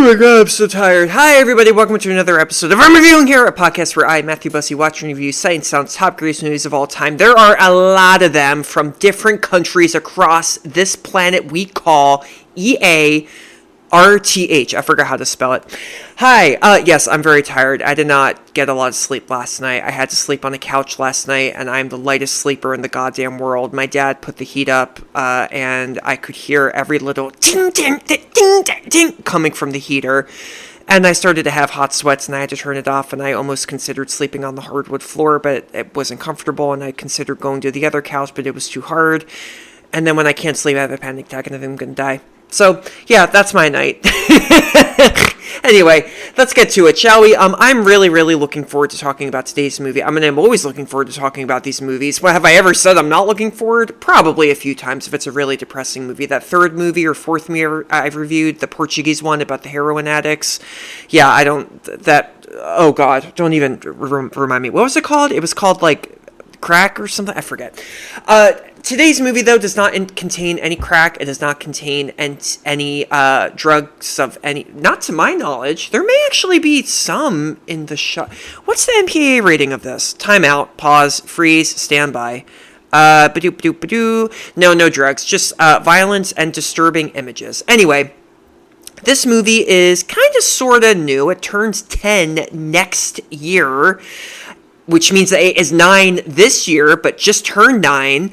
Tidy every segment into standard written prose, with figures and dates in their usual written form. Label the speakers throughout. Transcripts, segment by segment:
Speaker 1: my god, I'm so tired. Hi everybody, welcome to another episode of I'm Reviewing Here, a podcast where I, Matthew Bussey, watch and review sight and sound top greatest movies of all time. There are a lot of them from different countries across this planet we call EA. RTH. I forgot how to spell it. Hi. Yes, I'm very tired. I did not get a lot of sleep last night. I had to sleep on the couch last night, and I'm the lightest sleeper in the goddamn world. My dad put the heat up, and I could hear every little ding, ding, ding, ding, ding, ding coming from the heater. And I started to have hot sweats, and I had to turn it off, and I almost considered sleeping on the hardwood floor, but it wasn't comfortable, and I considered going to the other couch, but it was too hard. And then when I can't sleep, I have a panic attack, and I think I'm going to die. So, yeah, that's my night. Anyway, let's get to it, shall we? I'm really looking forward to talking about today's movie. I mean, I'm always looking forward to talking about these movies. What have I ever said I'm not looking forward? Probably a few times if it's a really depressing movie. That third movie or fourth movie I've reviewed, the Portuguese one about the heroin addicts. Yeah, oh god, don't even remind me. What was it called? It was called, like, crack or something? I forget. Today's movie, though, does not contain any crack. It does not contain any drugs of any... Not to my knowledge. There may actually be some in the shot. What's the MPAA rating of this? Time out. Pause. Freeze. Stand by. Ba-doop-ba-doop-ba-doo. No drugs. Just violence and disturbing images. Anyway, this movie is kind of sort of new. It turns 10 next year, which means that it is 9 this year, but just turned 9.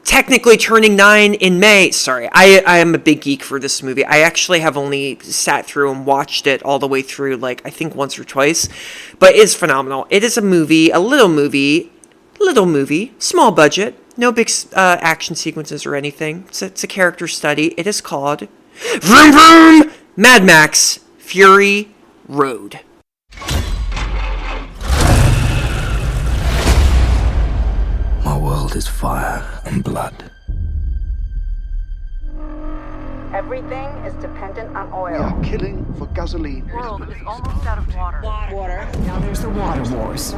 Speaker 1: Technically turning 9 in May. Sorry, I am a big geek for this movie. I actually have only sat through and watched it all the way through, like, I think once or twice. But it's phenomenal. It is a little movie, small budget, no big action sequences or anything. It's a character study. It is called Vroom Vroom Mad Max Fury Road.
Speaker 2: My world is fire and blood.
Speaker 3: Everything is dependent on
Speaker 4: We
Speaker 3: oil.
Speaker 4: are killing for gasoline.
Speaker 3: The world is almost out of water. Water.
Speaker 5: Now there's the water wars.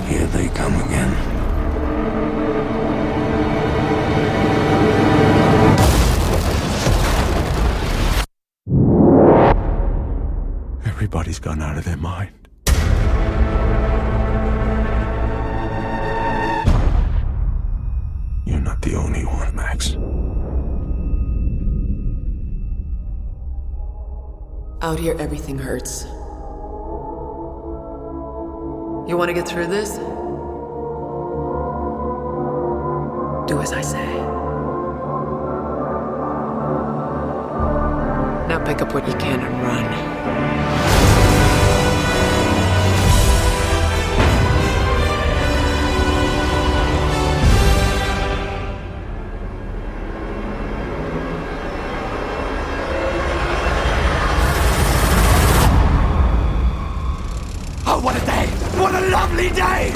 Speaker 2: Here they come again. Everybody's gone out of their mind. You're not the only one, Max.
Speaker 5: Out here, everything hurts. You want to get through this? Do as I say. Now pick up what you can and run.
Speaker 2: Oh, what a day! What a lovely day!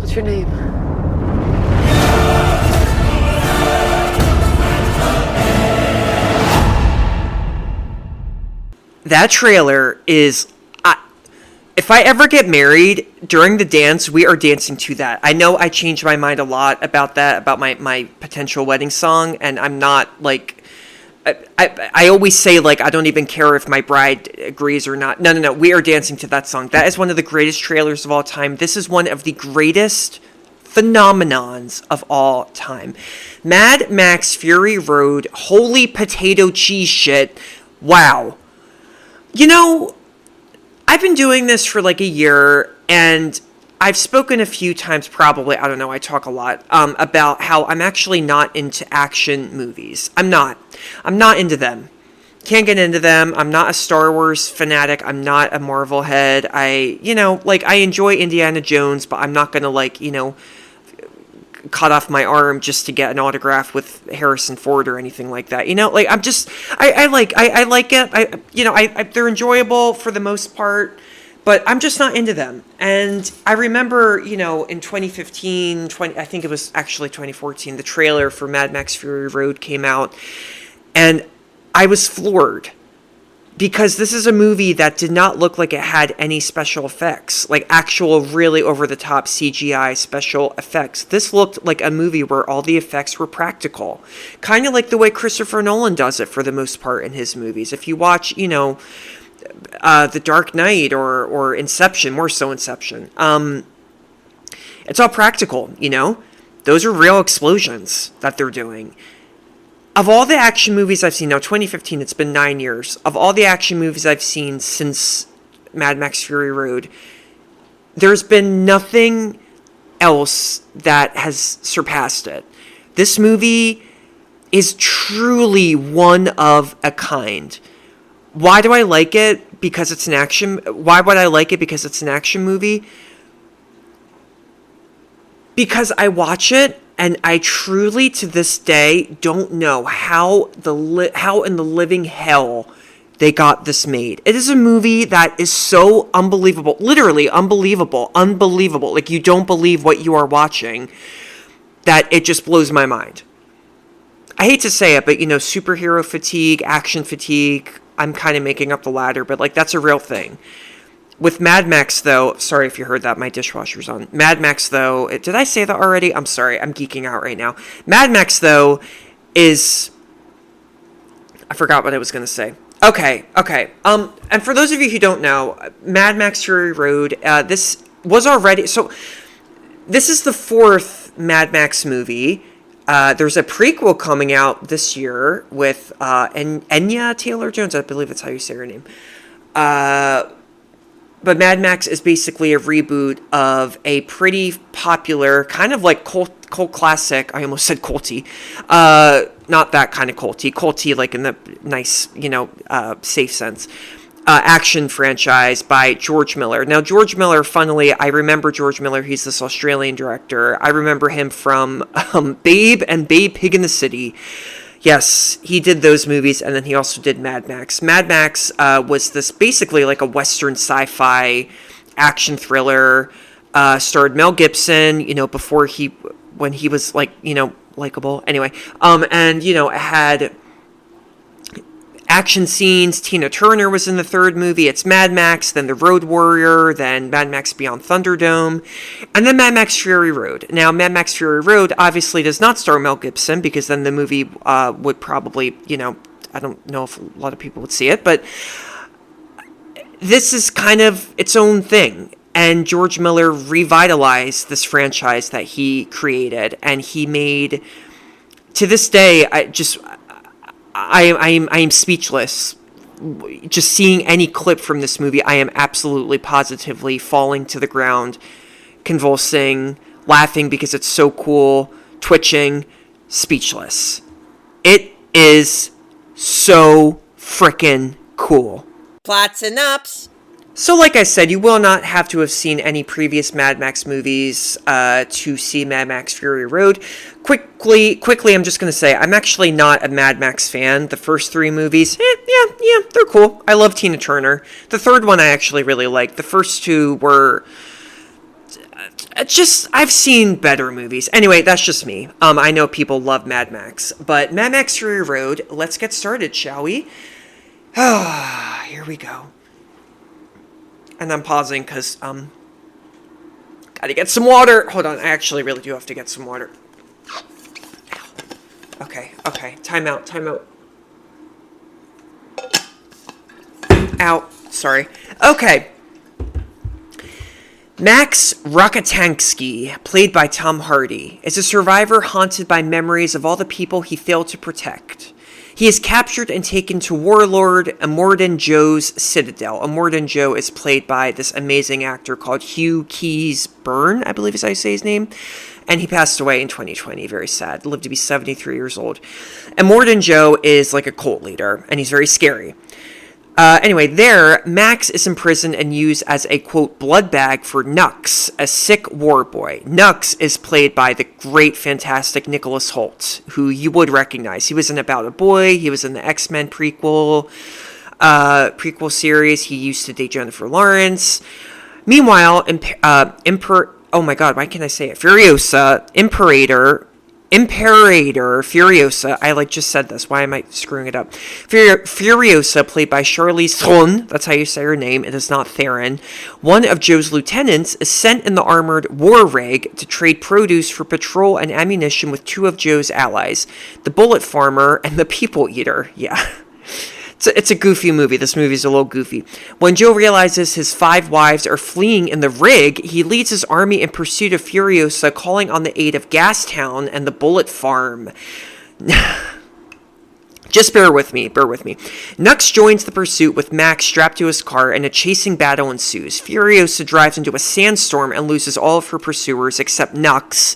Speaker 5: What's your name?
Speaker 1: That trailer is... if I ever get married, during the dance, we are dancing to that. I know I changed my mind a lot about that, about my potential wedding song, and I'm not, like... I always say, like, I don't even care if my bride agrees or not. No, we are dancing to that song. That is one of the greatest trailers of all time. This is one of the greatest phenomenons of all time. Mad Max Fury Road, holy potato cheese shit. Wow. You know, I've been doing this for like a year, and I've spoken a few times, probably, I don't know, I talk a lot, about how I'm actually not into action movies. I'm not into them. Can't get into them. I'm not a Star Wars fanatic. I'm not a Marvel head. I enjoy Indiana Jones, but I'm not gonna, cut off my arm just to get an autograph with Harrison Ford or anything like that. I like it. They're enjoyable for the most part, but I'm just not into them. And I remember, in 2015, I think it was actually 2014, the trailer for Mad Max Fury Road came out, and I was floored. Because this is a movie that did not look like it had any special effects, like actual really over-the-top CGI special effects. This looked like a movie where all the effects were practical. Kind of like the way Christopher Nolan does it for the most part in his movies. If you watch, The Dark Knight or Inception, more so Inception, it's all practical, Those are real explosions that they're doing. Of all the action movies I've seen, now 2015, it's been 9 years. Of all the action movies I've seen since Mad Max Fury Road, there's been nothing else that has surpassed it. This movie is truly one of a kind. Why do I like it? Because it's an action. Why would I like it? Because it's an action movie. Because I watch it, and I truly, to this day, don't know how in the living hell they got this made. It is a movie that is so unbelievable, literally unbelievable. Like, you don't believe what you are watching, that it just blows my mind. I hate to say it, but, superhero fatigue, action fatigue, I'm kind of making up the latter, but, that's a real thing. With Mad Max, though, sorry if you heard that, my dishwasher's on. Mad Max, though, did I say that already? I'm sorry, I'm geeking out right now. Mad Max, though, is... I forgot what I was going to say. Okay. And for those of you who don't know, Mad Max Fury Road, this was already... So, this is the 4th Mad Max movie. There's a prequel coming out this year with Anya Taylor-Jones. I believe that's how you say her name. But Mad Max is basically a reboot of a pretty popular, kind of like cult classic. I almost said culty. Not that kind of culty. Culty like in the nice, safe sense. Action franchise by George Miller. Now, George Miller, funnily, I remember George Miller. He's this Australian director. I remember him from Babe and Babe Pig in the City. Yes, he did those movies, and then he also did Mad Max. Mad Max was this basically like a Western sci-fi action thriller. Starred Mel Gibson, when he was likable. Anyway, and it had action scenes. Tina Turner was in the 3rd movie. It's Mad Max, then The Road Warrior, then Mad Max Beyond Thunderdome, and then Mad Max Fury Road. Now, Mad Max Fury Road obviously does not star Mel Gibson, because then the movie would probably, I don't know if a lot of people would see it, but this is kind of its own thing. And George Miller revitalized this franchise that he created, and he made, to this day, I am speechless. Just seeing any clip from this movie, I am absolutely positively falling to the ground, convulsing, laughing because it's so cool, twitching, speechless. It is so frickin' cool.
Speaker 6: Plots and ups.
Speaker 1: So, like I said, you will not have to have seen any previous Mad Max movies to see Mad Max Fury Road. Quickly, I'm just going to say, I'm actually not a Mad Max fan. The first 3 movies, yeah, they're cool. I love Tina Turner. The 3rd one I actually really liked. The first 2 were... I've seen better movies. Anyway, that's just me. I know people love Mad Max. But Mad Max Fury Road, let's get started, shall we? Here we go. And I'm pausing because, gotta get some water. Hold on, I actually really do have to get some water. Okay, time out. Ow, sorry. Okay. Max Rockatansky, played by Tom Hardy, is a survivor haunted by memories of all the people he failed to protect. He is captured and taken to Warlord Immortan Joe's citadel. Immortan Joe is played by this amazing actor called Hugh Keys-Byrne, I believe is how you say his name. And he passed away in 2020, very sad. Lived to be 73 years old. Immortan Joe is like a cult leader, and he's very scary. Anyway, there, Max is imprisoned and used as a, quote, blood bag for Nux, a sick war boy. Nux is played by the great, fantastic Nicholas Hoult, who you would recognize. He was in About a Boy. He was in the X-Men prequel series. He used to date Jennifer Lawrence. Meanwhile, oh my god, why can't I say it? Imperator Furiosa, I just said this, why am I screwing it up? Furiosa, played by CHARLIZE Theron, that's how you say her name, it is not Theron, one of Joe's lieutenants, is sent in the armored war rig to trade produce for patrol and ammunition with two of Joe's allies, the Bullet Farmer and the People Eater, yeah. It's a goofy movie. This movie's a little goofy. When Joe realizes his 5 wives are fleeing in the rig, he leads his army in pursuit of Furiosa, calling on the aid of Gastown and the Bullet Farm. Just bear with me. Nux joins the pursuit with Max strapped to his car, and a chasing battle ensues. Furiosa drives into a sandstorm and loses all of her pursuers except Nux,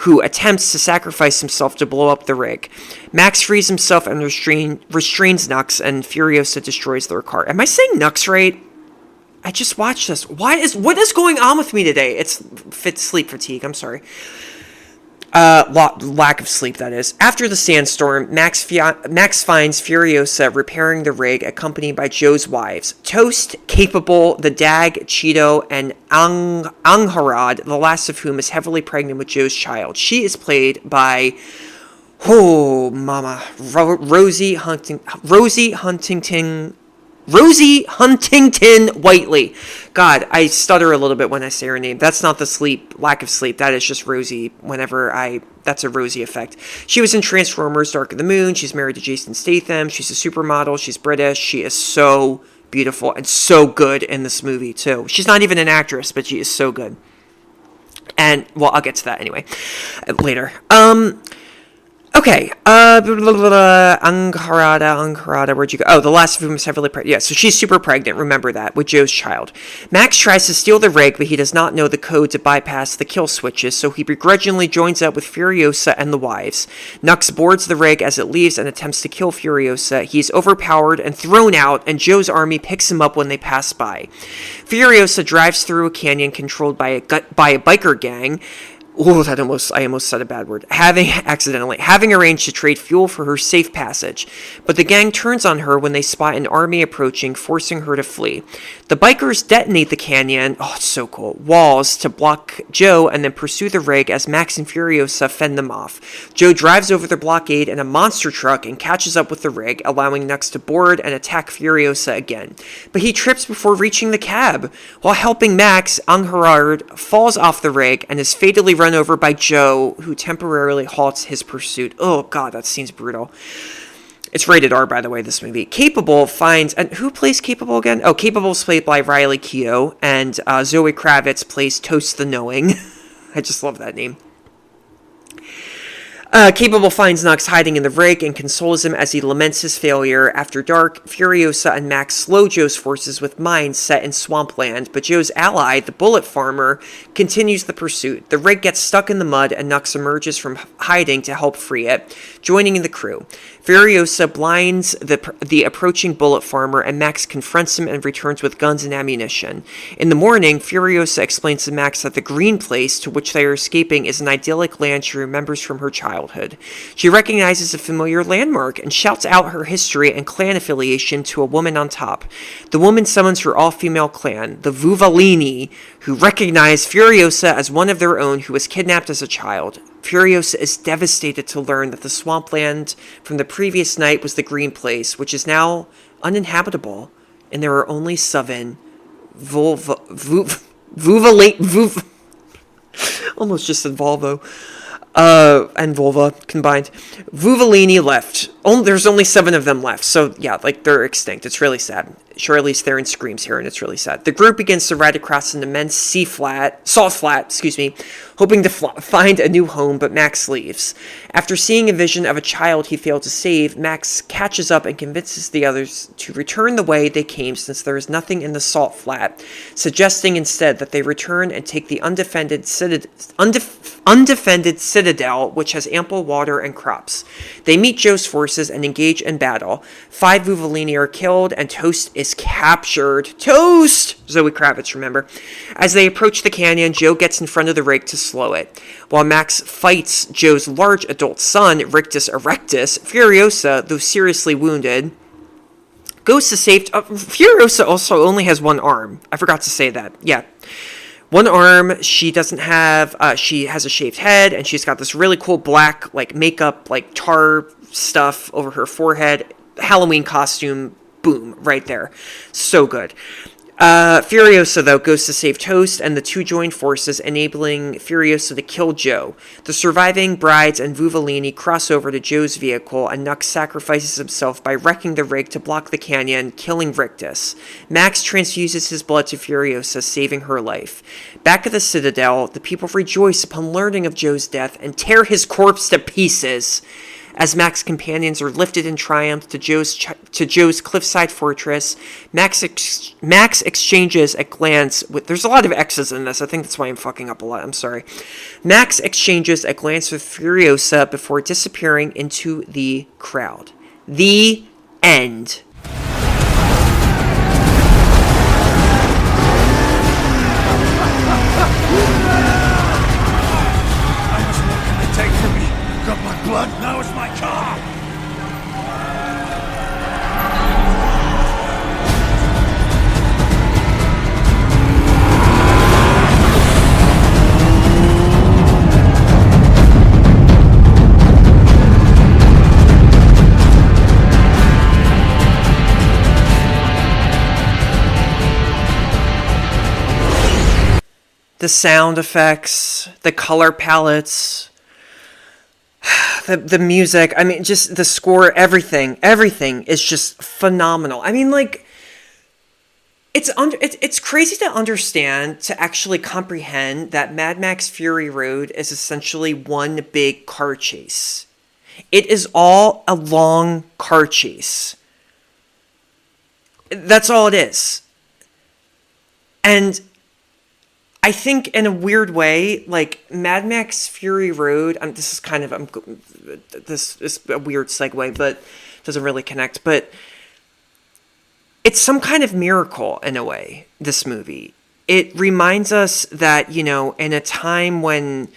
Speaker 1: who attempts to sacrifice himself to blow up the rig. Max frees himself and restrains Nux, and Furiosa destroys their car. Am I saying Nux right? I just watched this. What is going on with me today? It's sleep fatigue. I'm sorry. Lack of sleep, that is. After the sandstorm, Max finds Furiosa repairing the rig, accompanied by Joe's wives, Toast, Capable, the Dag, Cheeto, and Angharad, the last of whom is heavily pregnant with Joe's child. She is played by, Rosie Huntington Whiteley. God, I stutter a little bit when I say her name. That's not the lack of sleep. That is just Rosie. That's a Rosie effect. She was in Transformers: Dark of the Moon. She's married to Jason Statham. She's a supermodel. She's British. She is so beautiful and so good in this movie, too. She's not even an actress, but she is so good. And, well, I'll get to that anyway. Later. Okay, Angharada, where'd you go? Oh, the last of whom is heavily pregnant. Yeah, so she's super pregnant, remember that, with Joe's child. Max tries to steal the rig, but he does not know the code to bypass the kill switches, so he begrudgingly joins up with Furiosa and the wives. Nux boards the rig as it leaves and attempts to kill Furiosa. He's overpowered and thrown out, and Joe's army picks him up when they pass by. Furiosa drives through a canyon controlled by a biker gang. Oh, I almost said a bad word. Having arranged to trade fuel for her safe passage. But the gang turns on her when they spot an army approaching, forcing her to flee. The bikers detonate the canyon, it's so cool, walls to block Joe and then pursue the rig as Max and Furiosa fend them off. Joe drives over the blockade in a monster truck and catches up with the rig, allowing Nux to board and attack Furiosa again. But he trips before reaching the cab. While helping Max, Angharad falls off the rig and is fatally run over by Joe, who temporarily halts his pursuit. Oh god, that scene's brutal. It's rated R, by the way, this movie. Capable finds... And who plays Capable again? Oh, Capable is played by Riley Keough, and Zoe Kravitz plays Toast the Knowing. I just love that name. Capable finds Nux hiding in the rig and consoles him as he laments his failure. After dark, Furiosa and Max slow Joe's forces with mines set in swampland, but Joe's ally, the Bullet Farmer, continues the pursuit. The rig gets stuck in the mud and Nux emerges from hiding to help free it, joining the crew. Furiosa blinds the approaching Bullet Farmer, and Max confronts him and returns with guns and ammunition. In the morning, Furiosa explains to Max that the green place to which they are escaping is an idyllic land she remembers from her childhood. She recognizes a familiar landmark and shouts out her history and clan affiliation to a woman on top. The woman summons her all-female clan, the Vuvalini, who recognize Furiosa as one of their own who was kidnapped as a child. Furiosa is devastated to learn that the swampland from the previous night was the green place, which is now uninhabitable, and there are only 7 almost just said Volvo, and vulva combined. Vuvalini left. there's only 7 of them left. So yeah, like they're extinct. It's really sad. CHARLIZE Theron screams here, and it's really sad. The group begins to ride across an immense salt flat, hoping to find a new home, but Max leaves. After seeing a vision of a child he failed to save, Max catches up and convinces the others to return the way they came since there is nothing in the salt flat, suggesting instead that they return and take the undefended citadel, which has ample water and crops. They meet Joe's forces and engage in battle. 5 Vuvolini are killed, and Toast is captured. Toast! Zoe Kravitz, remember. As they approach the canyon, Joe gets in front of the rig to slow it. While Max fights Joe's large adult son, Rictus Erectus, Furiosa, though seriously wounded, goes to save... Furiosa also only has 1 arm. I forgot to say that. Yeah. 1 arm. She doesn't have... she has a shaved head, and she's got this really cool black, like, makeup, like, tar stuff over her forehead. Halloween costume. Boom. Right there. So good. Furiosa, though, goes to save Toast, and the 2 join forces, enabling Furiosa to kill Joe. The surviving brides and Vuvolini cross over to Joe's vehicle, and Nux sacrifices himself by wrecking the rig to block the canyon, killing Rictus. Max transfuses his blood to Furiosa, saving her life. Back at the Citadel, the people rejoice upon learning of Joe's death and tear his corpse to pieces. As Max's companions are lifted in triumph to Joe's cliffside fortress, Max exchanges a glance with... There's a lot of X's in this. I think that's why I'm fucking up a lot. I'm sorry. Max exchanges a glance with Furiosa before disappearing into the crowd. The end.
Speaker 2: Blood, now it's my car!
Speaker 1: The sound effects, the color palettes... The music, I mean, just the score, everything is just phenomenal. I mean, like, it's crazy to understand, to actually comprehend that Mad Max Fury Road is essentially one big car chase. It is all a long car chase. That's all it is. And I think in a weird way, like Mad Max Fury Road, this is a weird segue, but doesn't really connect, but it's some kind of miracle in a way, this movie. It reminds us that, you know, in a time when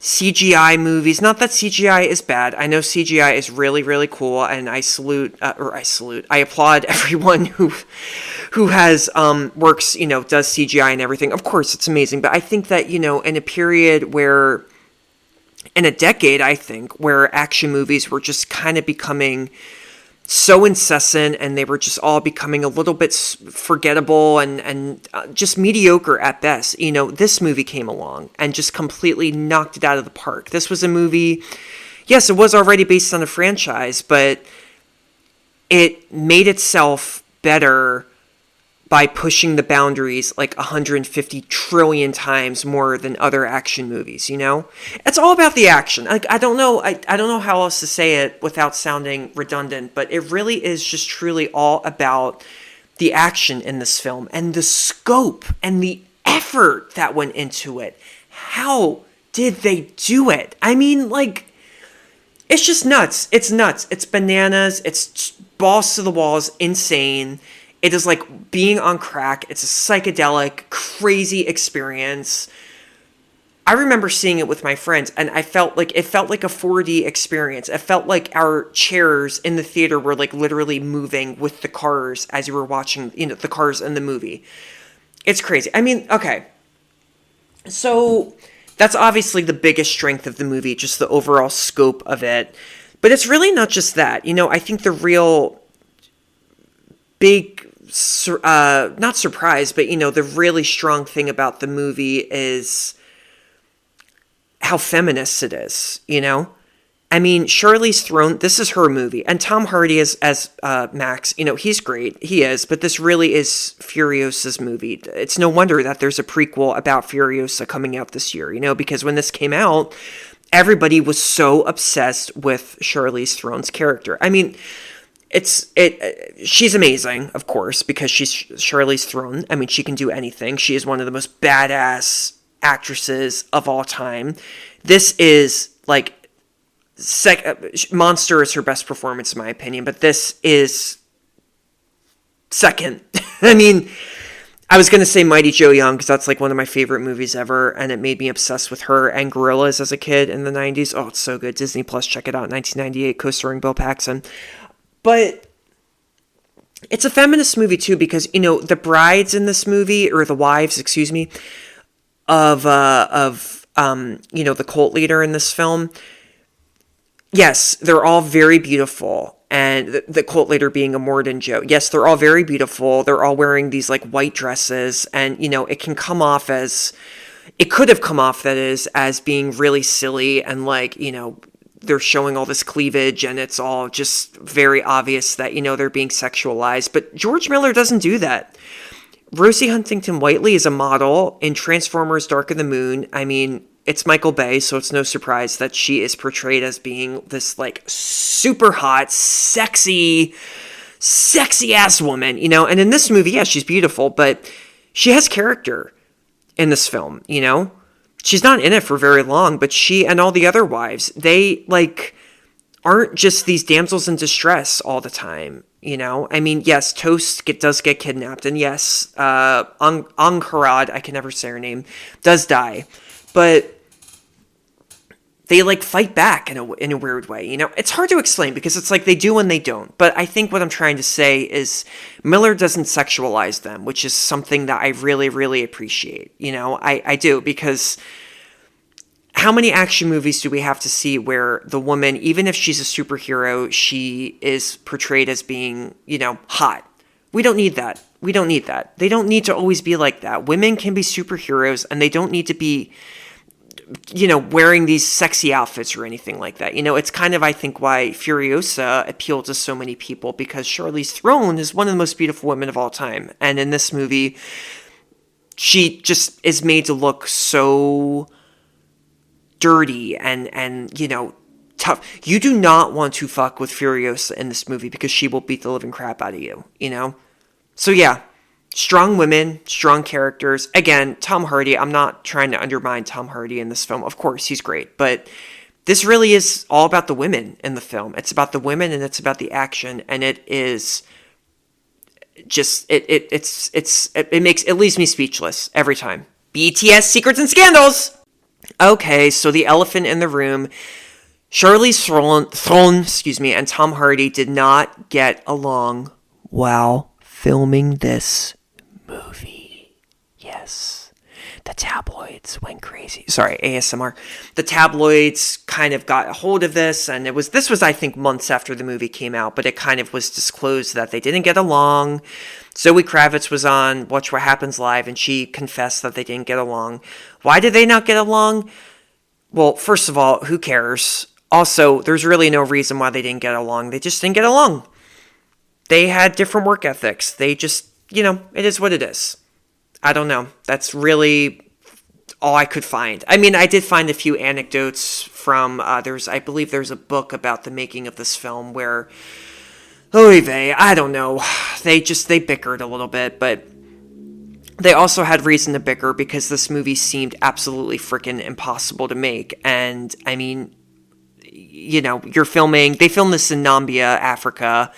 Speaker 1: CGI movies, not that CGI is bad. I know CGI is really, really cool, and I applaud everyone who has, works, you know, does CGI and everything. Of course, it's amazing, but I think that, you know, in a period where, in a decade, I think, where action movies were just kind of becoming so incessant, and they were just all becoming a little bit forgettable and just mediocre at best. You know, this movie came along and just completely knocked it out of the park. This was a movie, yes, it was already based on a franchise, but it made itself better by pushing the boundaries like 150 trillion times more than other action movies, you know? It's all about the action. Like, I don't know how else to say it without sounding redundant, but it really is just truly all about the action in this film and the scope and the effort that went into it. How did they do it? I mean, like, it's just nuts. It's nuts. It's bananas. It's balls to the walls, insane. It is like being on crack. It's a psychedelic, crazy experience. I remember seeing it with my friends, and it felt like a 4D experience. It felt like our chairs in the theater were like literally moving with the cars as you were watching, you know, the cars in the movie. It's crazy. I mean, okay. So that's obviously the biggest strength of the movie, just the overall scope of it. But it's really not just that. You know, I think the real big... not surprise, but, you know, the really strong thing about the movie is how feminist it is, you know? I mean, Charlize Theron, this is her movie. And Tom Hardy as Max, you know, he's great. He is. But this really is Furiosa's movie. It's no wonder that there's a prequel about Furiosa coming out this year, you know, because when this came out, everybody was so obsessed with Charlize Theron's character. I mean, she's amazing, of course, because she's Charlize Theron. I mean, she can do anything. She is one of the most badass actresses of all time. This is like Monster is her best performance in my opinion, but this is second. I mean, I was going to say Mighty Joe Young because that's like one of my favorite movies ever, and it made me obsessed with her and Gorillas as a kid in the 90s. Oh, it's so good. Disney Plus, check it out. 1998, co-starring Bill Paxton. But it's a feminist movie too because, you know, the brides in this movie, or the wives, excuse me, of you know, the cult leader in this film, yes, they're all very beautiful. And the cult leader being Immortan Joe. Yes, they're all very beautiful. They're all wearing these like white dresses. And, you know, it could have come off, that is, as being really silly and like, you know, they're showing all this cleavage and it's all just very obvious that, you know, they're being sexualized. But George Miller doesn't do that. Rosie Huntington-Whiteley is a model in Transformers Dark of the Moon. I mean, it's Michael Bay, so it's no surprise that she is portrayed as being this, like, super hot, sexy ass woman, you know? And in this movie, yeah, she's beautiful, but she has character in this film, you know? She's not in it for very long, but she and all the other wives, they, like, aren't just these damsels in distress all the time, you know? I mean, yes, Toast does get kidnapped, and yes, Angharad, I can never say her name, does die. But they, like, fight back in a weird way, you know? It's hard to explain because it's like they do and they don't. But I think what I'm trying to say is Miller doesn't sexualize them, which is something that I really, really appreciate. You know, I do, because how many action movies do we have to see where the woman, even if she's a superhero, she is portrayed as being, you know, hot? We don't need that. We don't need that. They don't need to always be like that. Women can be superheroes and they don't need to be, you know, wearing these sexy outfits or anything like that. You know, it's kind of, I think, why Furiosa appealed to so many people, because Charlize Theron is one of the most beautiful women of all time. And in this movie, she just is made to look so dirty and you know, tough. You do not want to fuck with Furiosa in this movie because she will beat the living crap out of you, you know? So yeah, strong women, strong characters. Again, Tom Hardy, I'm not trying to undermine Tom Hardy in this film. Of course, he's great. But this really is all about the women in the film. It's about the women and it's about the action. And it is just, it leaves me speechless every time. BTS Secrets and Scandals! Okay, so the elephant in the room. Charlize Theron, and Tom Hardy did not get along while filming this movie. Yes. The tabloids went crazy. Sorry, ASMR. The tabloids kind of got a hold of this, and this was, I think, months after the movie came out, but it kind of was disclosed that they didn't get along. Zoe Kravitz was on Watch What Happens Live, and she confessed that they didn't get along. Why did they not get along? Well, first of all, who cares? Also, there's really no reason why they didn't get along. They just didn't get along. They had different work ethics. They just, you know, it is what it is. I don't know. That's really all I could find. I mean, I did find a few anecdotes from, I believe there's a book about the making of this film where, I don't know. They bickered a little bit, but they also had reason to bicker because this movie seemed absolutely freaking impossible to make. And, I mean, you know, they filmed this in Nambia, Africa,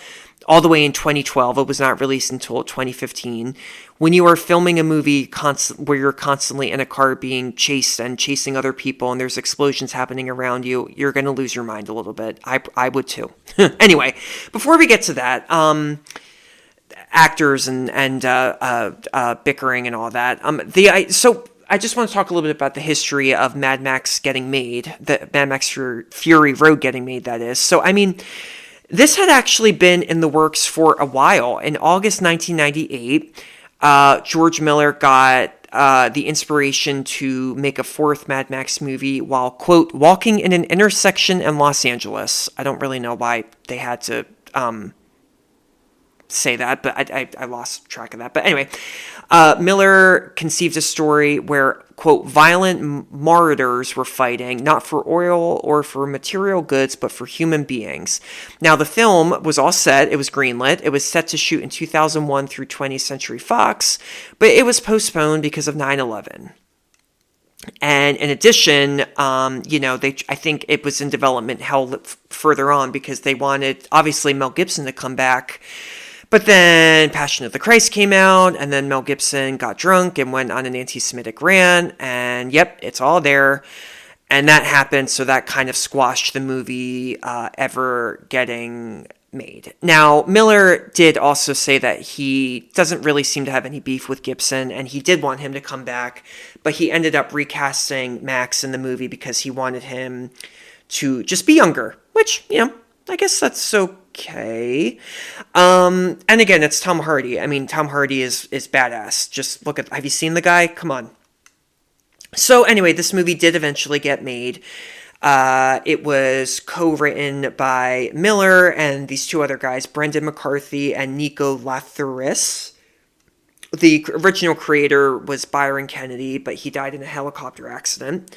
Speaker 1: all the way in 2012. It was not released until 2015. When you are filming a movie where you're constantly in a car being chased and chasing other people and there's explosions happening around you, you're going to lose your mind a little bit. I would too. Anyway, before we get to that, actors and bickering and all that, so I just want to talk a little bit about the history of Mad Max getting made, the Mad Max Fury Road getting made, that is. So, I mean, this had actually been in the works for a while. In August 1998, George Miller got the inspiration to make a fourth Mad Max movie while, quote, walking in an intersection in Los Angeles. I don't really know why they had to say that, but I lost track of that. But anyway, Miller conceived a story where, quote, violent marauders were fighting, not for oil or for material goods, but for human beings. Now, the film was all set. It was greenlit. It was set to shoot in 2001 through 20th Century Fox, but it was postponed because of 9/11. And in addition, I think it was in development held further on because they wanted, obviously, Mel Gibson to come back. But then Passion of the Christ came out, and then Mel Gibson got drunk and went on an anti-Semitic rant, and yep, it's all there. And that happened, so that kind of squashed the movie ever getting made. Now, Miller did also say that he doesn't really seem to have any beef with Gibson, and he did want him to come back, but he ended up recasting Max in the movie because he wanted him to just be younger, which, I guess that's okay. And again, it's Tom Hardy. I mean, Tom Hardy is badass. Just look at, have you seen the guy? Come on. So anyway, this movie did eventually get made. It was co-written by Miller and these two other guys, Brendan McCarthy and Nico Lathouris. The original creator was Byron Kennedy, but he died in a helicopter accident.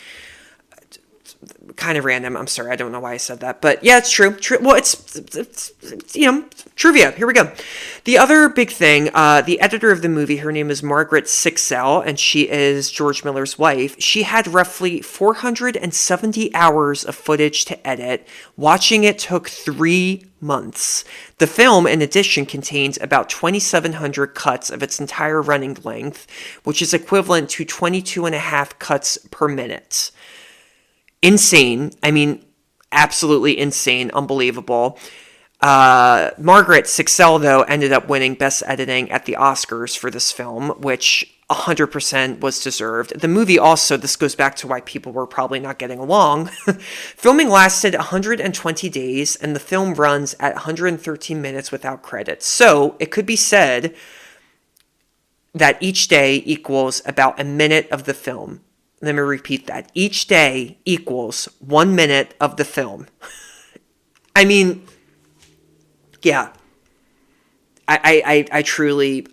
Speaker 1: Kind of random. I'm sorry. I don't know why I said that. But yeah, it's true. Well, it's trivia. Here we go. The other big thing, the editor of the movie, her name is Margaret Sixel, and she is George Miller's wife. She had roughly 470 hours of footage to edit. Watching it took 3 months. The film, in addition, contains about 2,700 cuts of its entire running length, which is equivalent to 22 and a half cuts per minute. Insane. I mean, absolutely insane. Unbelievable. Margaret Sixel, though, ended up winning Best Editing at the Oscars for this film, which 100% was deserved. The movie also, this goes back to why people were probably not getting along. Filming lasted 120 days, and the film runs at 113 minutes without credits. So, it could be said that each day equals about a minute of the film. Let me repeat that. Each day equals 1 minute of the film. I mean, yeah. I truly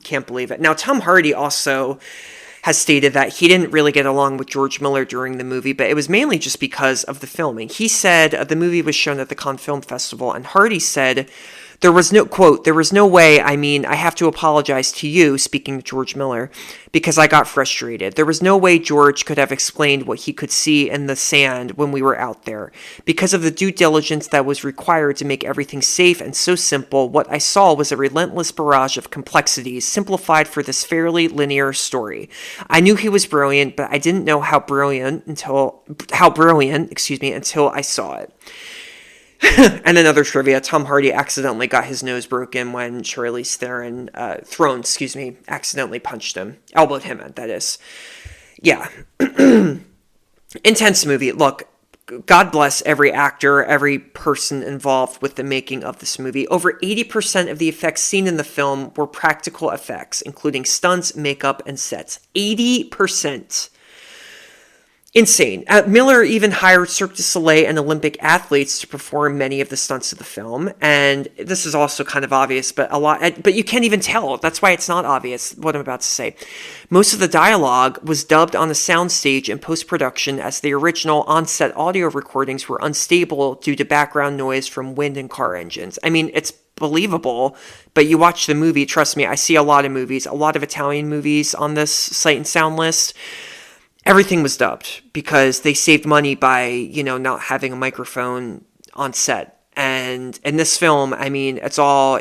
Speaker 1: can't believe it. Now, Tom Hardy also has stated that he didn't really get along with George Miller during the movie, but it was mainly just because of the filming. He said the movie was shown at the Cannes Film Festival, and Hardy said, there was no, quote, there was no way, I have to apologize to you, speaking to George Miller, because I got frustrated. There was no way George could have explained what he could see in the sand when we were out there. Because of the due diligence that was required to make everything safe and so simple, what I saw was a relentless barrage of complexities simplified for this fairly linear story. I knew he was brilliant, but I didn't know how brilliant until I saw it. And another trivia, Tom Hardy accidentally got his nose broken when CHARLIZE Theron, accidentally punched him. Elbowed him, that is. Yeah. Intense movie. Look, God bless every actor, every person involved with the making of this movie. Over 80% of the effects seen in the film were practical effects, including stunts, makeup, and sets. 80%. Insane. Miller even hired Cirque du Soleil and Olympic athletes to perform many of the stunts of the film. And this is also kind of obvious, but you can't even tell. That's why it's not obvious, what I'm about to say. Most of the dialogue was dubbed on a soundstage in post-production, as the original on-set audio recordings were unstable due to background noise from wind and car engines. I mean, it's believable, but you watch the movie, trust me, I see a lot of movies, a lot of Italian movies on this Sight and Sound list. Everything was dubbed because they saved money by, not having a microphone on set. And in this film, I mean, it's all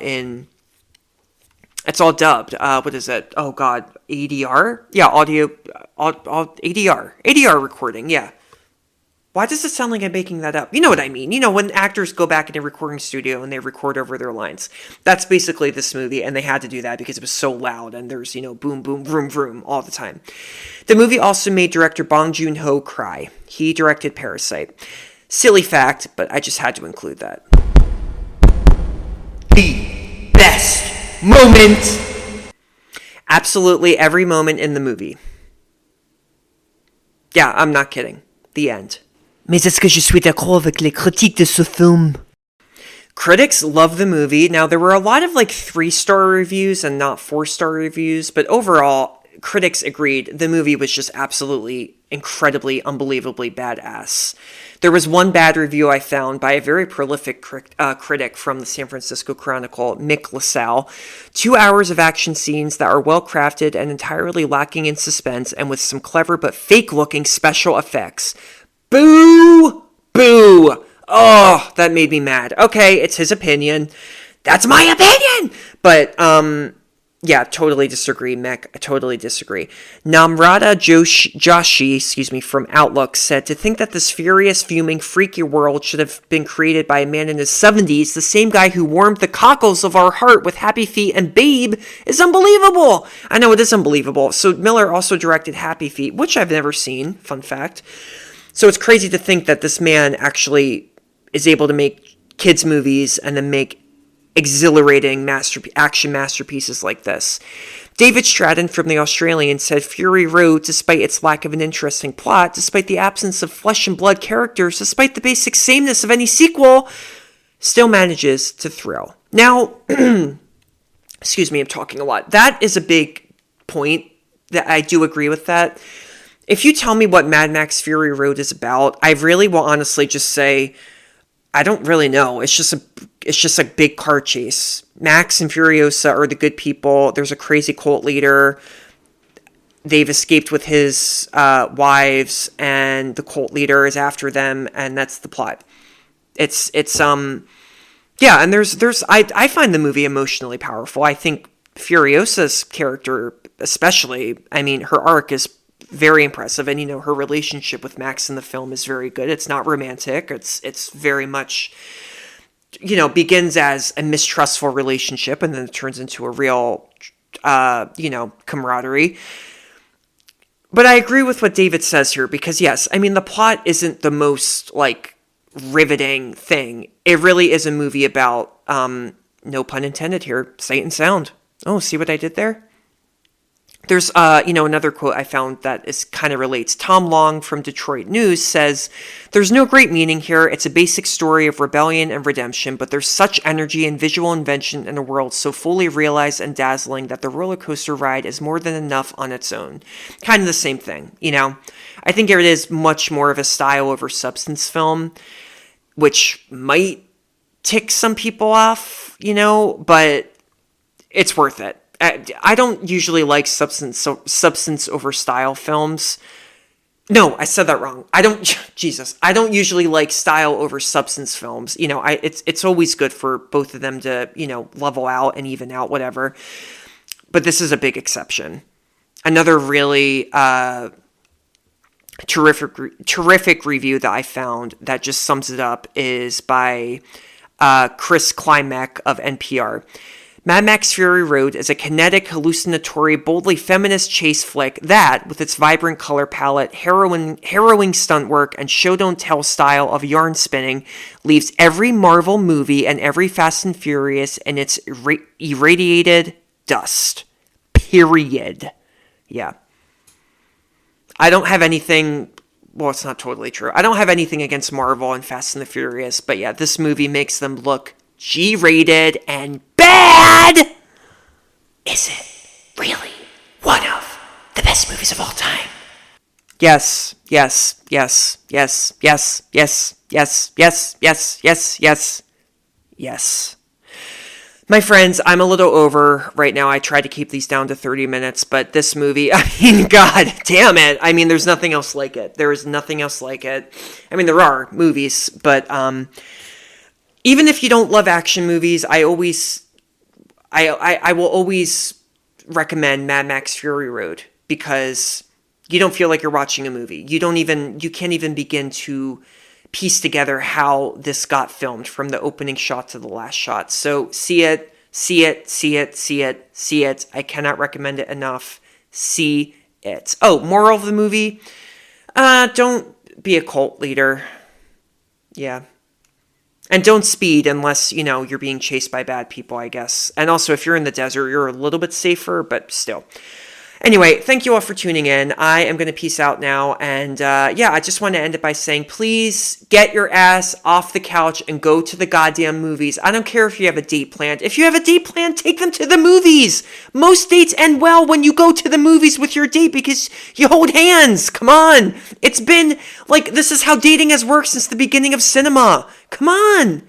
Speaker 1: dubbed. What is it? Oh God, ADR? Yeah, ADR recording. Yeah. Why does it sound like I'm making that up? You know what I mean. When actors go back in a recording studio and they record over their lines. That's basically this movie, and they had to do that because it was so loud, and there's, boom, boom, vroom, vroom all the time. The movie also made director Bong Joon-ho cry. He directed Parasite. Silly fact, but I just had to include that. The best moment. Absolutely every moment in the movie. Yeah, I'm not kidding. The end. Mais est-ce que je suis d'accord avec les critiques de ce film? Critics love the movie. Now, there were a lot of 3-star reviews and not 4-star reviews, but overall, critics agreed the movie was just absolutely, incredibly, unbelievably badass. There was one bad review I found by a very prolific critic from the San Francisco Chronicle, Mick LaSalle. 2 hours of action scenes that are well crafted and entirely lacking in suspense and with some clever but fake-looking special effects. Boo! Boo! Oh, that made me mad. Okay, it's his opinion. That's my opinion! But, yeah, totally disagree, Mick. I totally disagree. Namrata Joshi, from Outlook said, to think that this furious, fuming, freaky world should have been created by a man in his 70s, the same guy who warmed the cockles of our heart with Happy Feet and Babe, is unbelievable. I know, it is unbelievable. So Miller also directed Happy Feet, which I've never seen, fun fact. So it's crazy to think that this man actually is able to make kids' movies and then make exhilarating action masterpieces like this. David Stratton from The Australian said Fury Road, despite its lack of an interesting plot, despite the absence of flesh and blood characters, despite the basic sameness of any sequel, still manages to thrill. Now, excuse me, I'm talking a lot. That is a big point that I do agree with that. If you tell me what Mad Max Fury Road is about, I really will honestly just say, I don't really know. It's just a big car chase. Max and Furiosa are the good people. There's a crazy cult leader. They've escaped with his wives, and the cult leader is after them, and that's the plot. Yeah, and I find the movie emotionally powerful. I think Furiosa's character, especially, I mean, her arc is very impressive, and her relationship with Max in the film is very good. It's not romantic. It's very much, begins as a mistrustful relationship, and then it turns into a real, camaraderie. But I agree with what David says here, because yes, I mean, the plot isn't the most riveting thing. It really is a movie about, no pun intended here, sight and sound. Oh, see what I did there? There's, another quote I found that is kind of relates. Tom Long from Detroit News says, there's no great meaning here. It's a basic story of rebellion and redemption, but there's such energy and visual invention in a world so fully realized and dazzling that the roller coaster ride is more than enough on its own. Kind of the same thing, I think it is much more of a style over substance film, which might tick some people off, but it's worth it. I don't usually like substance over style films. No, I said that wrong. I don't usually like style over substance films. It's always good for both of them to, level out and even out, whatever. But this is a big exception. Another really terrific review that I found that just sums it up is by Chris Klimek of NPR. Mad Max Fury Road is a kinetic, hallucinatory, boldly feminist chase flick that, with its vibrant color palette, harrowing stunt work, and show-don't-tell style of yarn spinning, leaves every Marvel movie and every Fast and Furious in its irradiated dust. Period. Yeah. I don't have anything... Well, it's not totally true. I don't have anything against Marvel and Fast and the Furious, but yeah, this movie makes them look G-rated and bad! Is it really one of the best movies of all time? Yes, yes, yes, yes, yes, yes, yes, yes, yes, yes, yes, yes. My friends, I'm a little over right now. I tried to keep these down to 30 minutes, but this movie, I mean, god damn it. I mean, there's nothing else like it. There is nothing else like it. I mean, there are movies, but, even if you don't love action movies, I will always recommend Mad Max Fury Road, because you don't feel like you're watching a movie. You can't even begin to piece together how this got filmed from the opening shot to the last shot. So see it. I cannot recommend it enough. See it. Oh, moral of the movie? Don't be a cult leader. Yeah. And don't speed unless, you know, you're being chased by bad people, I guess. And also, if you're in the desert, you're a little bit safer, but still. Anyway, thank you all for tuning in. I am going to peace out now. And yeah, I just want to end it by saying, please get your ass off the couch and go to the goddamn movies. I don't care if you have a date planned. If you have a date planned, take them to the movies. Most dates end well when you go to the movies with your date because you hold hands. Come on. It's been like, this is how dating has worked since the beginning of cinema. Come on.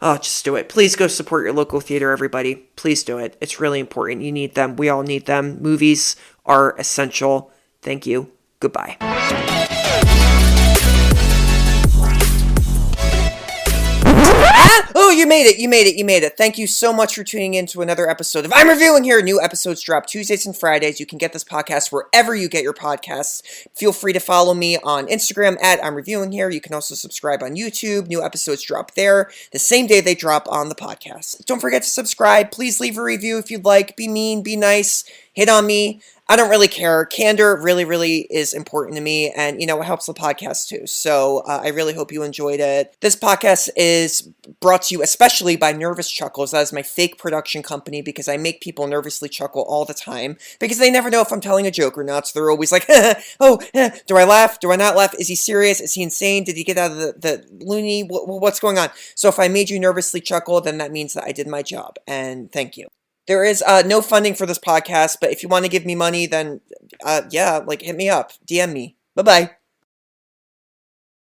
Speaker 1: Oh, just do it. Please go support your local theater, everybody. Please do it. It's really important. You need them. We all need them. Movies are essential. Thank you. Goodbye. Oh, you made it. You made it. You made it. Thank you so much for tuning in to another episode of I'm Reviewing Here. New episodes drop Tuesdays and Fridays. You can get this podcast wherever you get your podcasts. Feel free to follow me on Instagram at I'm Reviewing Here. You can also subscribe on YouTube. New episodes drop there the same day they drop on the podcast. Don't forget to subscribe. Please leave a review if you'd like. Be mean, be nice, hit on me. I don't really care. Candor really, really is important to me, and, you know, it helps the podcast too. So I really hope you enjoyed it. This podcast is brought to you especially by Nervous Chuckles. That is my fake production company because I make people nervously chuckle all the time because they never know if I'm telling a joke or not. So they're always like, oh, do I laugh? Do I not laugh? Is he serious? Is he insane? Did he get out of the loony? What's going on? So if I made you nervously chuckle, then that means that I did my job, and thank you. There is no funding for this podcast, but if you want to give me money, then yeah, like hit me up, DM me. Bye-bye.